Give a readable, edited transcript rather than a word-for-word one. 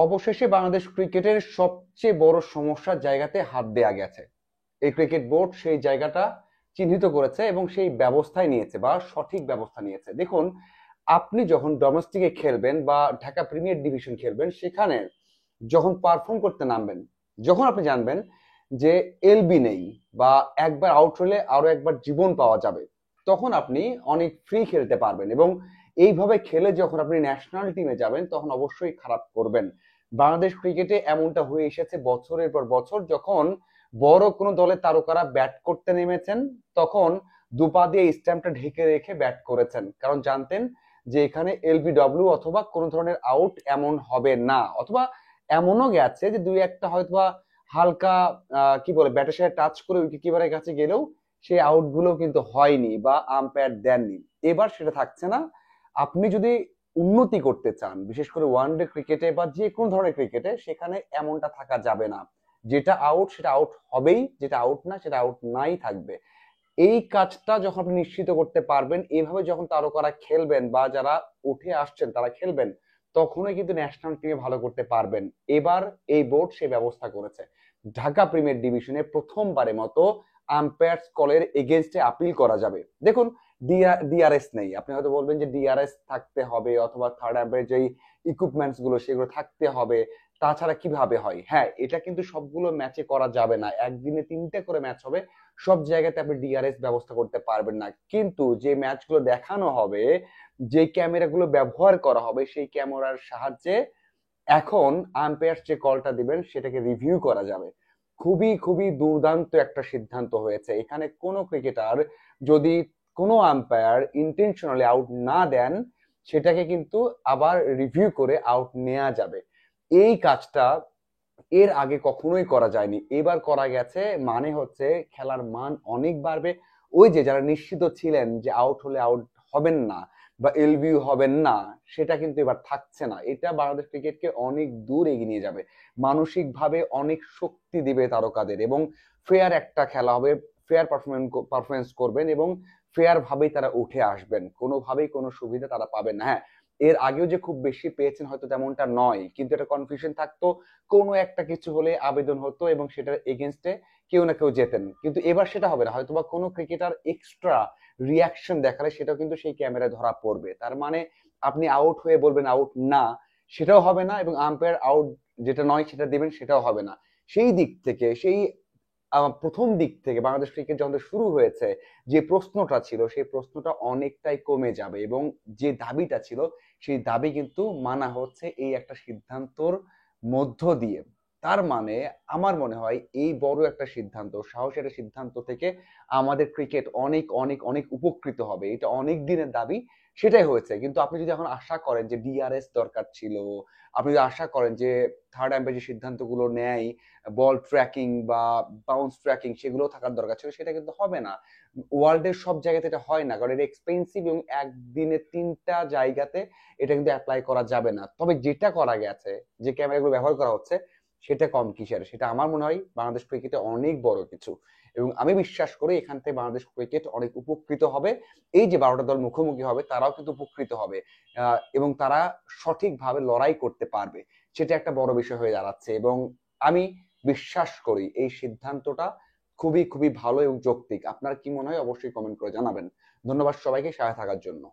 অবশেষে বাংলাদেশ ক্রিকেটের সবচেয়ে বড় সমস্যার জায়গাতে হাত দেয়া গেছে। এই ক্রিকেট বোর্ড সেই জায়গাটা চিহ্নিত করেছে এবং সেই ব্যবস্থায় নিয়েছে বা সঠিক ব্যবস্থা নিয়েছে। দেখুন, আপনি যখন ডোমেস্টিকে খেলবেন বা ঢাকা প্রিমিয়ার ডিভিশন খেলবেন, সেখানে যখন পারফর্ম করতে নামবেন, যখন আপনি জানবেন যে এলবি নেই বা একবার আউট হলে আরো একবার জীবন পাওয়া যাবে, তখন আপনি অনেক ফ্রি খেলতে পারবেন এবং এইভাবে খেলে যখন আপনি ন্যাশনাল টিমে যাবেন তখন অবশ্যই খারাপ করবেন। বাংলাদেশ ক্রিকেটে এমনটা হয়ে এসেছে বছরের পর বছর, যখন বড় কোনো দলের তারকারা ব্যাট করতে নেমেছেন তখন দুপা দিয়ে স্ট্যাম্পটা ঢেকে রেখে ব্যাট করেছেন, কারণ জানতেন যে এখানে এলবিডব্লিউ অথবা কোনো ধরনের আউট এমন হবে না, অথবা এমনও গেছে যে দুই একটা হয়তোবা হালকা কি বলে ব্যাটের সাথে টাচ করে উইকেট কিপারের কাছে গেলেও সেই আউট গুলো কিন্তু হয়নি বা আম্পায়ার দেননি। এবার সেটা থাকছে না। আপনি যদি উন্নতি করতে চান, বিশেষ করে ওয়ানডে ক্রিকেটে বা যে কোনো ধরনের ক্রিকেটে, সেখানে এমনটা থাকা যাবে না। যেটা আউট সেটা আউট হবেই, যেটা আউট না সেটা আউট নাই থাকবে। এই কাজটা যখন আপনি নিশ্চিত করতে পারবেন, এইভাবে যখন তারকারা খেলবেন বা যারা উঠে আসছেন তারা খেলবেন, তখনই কিন্তু ন্যাশনাল টিমে ভালো করতে পারবেন। এবার এই বোর্ড সে ব্যবস্থা করেছে। ঢাকা প্রিমিয়ার ডিভিশনে প্রথমবারের মতো আম্পায়ার্স কলের এগেনস্টে আপিল করা যাবে। দেখুন, ডিআরএস নেই, আপনি হয়তো বলবেন যে ডিআরএস থাকতে হবে অথবা থার্ড আম্পায়ার যেই ইকুইপমেন্টস গুলো সেগুলো থাকতে হবে, তাছাড়া কিভাবে হয়? হ্যাঁ, এটা কিন্তু সবগুলো ম্যাচে করা যাবে না, একদিনে 3টে করে ম্যাচ হবে, সব জায়গাতে আপনি ডিআরএস ব্যবস্থা করতে পারবেন না। কিন্তু যে ম্যাচগুলো দেখানো হবে, যে ক্যামেরাগুলো ব্যবহার করা হবে, সেই ক্যামেরার সাহায্যে এখন আম্পায়ার যে কলটা দিবেন সেটাকে রিভিউ করা যাবে। খুবই খুবই দুর্দান্ত একটা সিদ্ধান্ত হয়েছে। এখানে কোনো ক্রিকেটার যদি কোনো আম্পায়ার ইন্টেনশনালি আউট না দেন, সেটাকে কিন্তু আবার রিভিউ করে আউট নেওয়া যাবে। এই কাজটা এর আগে কখনোই করা যায়নি, এবার করা গেছে। মানে হচ্ছে খেলার মান অনেক বাড়বে। ওই যে যারা নিশ্চিত ছিলেন যে আউট হলে আউট হবেন না বা এলবিউ হবেন না, সেটা কিন্তু এবার থাকছে না। এটা বাংলাদেশ ক্রিকেটকে অনেক দূর এগিয়ে নিয়ে যাবে, মানসিক ভাবে অনেক শক্তি দিবে তারকাদের, এবং ফেয়ার একটা খেলা হবে। ফেয়ার পারফরমেন্স করবেন এবং ফেয়ার ভাবেই তারা উঠে আসবেন, কোনোভাবেই কোনো সুবিধা তারা পাবেন না। হ্যাঁ, এর আগেও যে খুব বেশি পেয়েছেন হয়তো তেমনটা নয়, কিন্তু একটা কনফিউশন থাকতো, কোনো একটা কিছু হলে আবেদন হতো এবং সেটার এগেনস্টে কেউ না কেউ যেতেন। কিন্তু এবার সেটা হবে না, হয়তোবা কোনো ক্রিকেটার এক্সট্রা রিয়াকশন দেখালে সেটাও কিন্তু সেই ক্যামেরায় ধরা পড়বে। তার মানে আপনি আউট হয়ে বলবেন আউট না, সেটাও হবে না, এবং আম্পায়ার আউট যেটা নয় সেটা দিবেন, সেটাও হবে না। সেই দিক থেকে, সেই প্রথম দিক থেকে বাংলাদেশ ক্রিকেট যখন শুরু হয়েছে, যে প্রশ্নটা ছিল সেই প্রশ্নটা অনেকটাই কমে যাবে এবং যে দাবিটা ছিল সেই দাবি কিন্তু মানা হচ্ছে এই একটা সিদ্ধান্তর মধ্য দিয়ে। তার মানে আমার মনে হয় এই বড় একটা সিদ্ধান্ত, সাহসী একটা সিদ্ধান্ত থেকে আমাদের ক্রিকেট অনেক অনেক অনেক উপকৃত হবে। এটা অনেক দিনের দাবি, সেটাই হয়েছে। কিন্তু আপনি যদি এখন আশা করেন যে ডিআরএস দরকার ছিল, আপনি যদি আশা করেন যে থার্ড আম্পায়ার যে সিদ্ধান্তগুলো নেয়, বল ট্র্যাকিং বা বাউন্স ট্র্যাকিং সেগুলো থাকার দরকার ছিল, সেটা কিন্তু হবে না। ওয়ার্ল্ডের সব জায়গাতে এটা হয় না, কারণ এটা এক্সপেন্সিভ এবং একদিনে 3টা জায়গাতে এটা কিন্তু অ্যাপ্লাই করা যাবে না। তবে যেটা করা গেছে, যে ক্যামেরাগুলো ব্যবহার করা হচ্ছে, সেটা কম কিসের, সেটা আমার মনে হয় বাংলাদেশ ক্রিকেটে অনেক বড় কিছু। এবং আমি বিশ্বাস করি এখান থেকে বাংলাদেশ ক্রিকেট অনেক উপকৃত হবে। এই যে 12টা দল মুখোমুখি হবে তারাও কিন্তু উপকৃত হবে, এবং তারা সঠিকভাবে লড়াই করতে পারবে। সেটা একটা বড় বিষয় হয়ে দাঁড়াচ্ছে এবং আমি বিশ্বাস করি এই সিদ্ধান্তটা খুবই খুবই ভালো এবং যৌক্তিক। আপনার কি মনে হয় অবশ্যই কমেন্ট করে জানাবেন। ধন্যবাদ সবাইকে সাথে থাকার জন্য।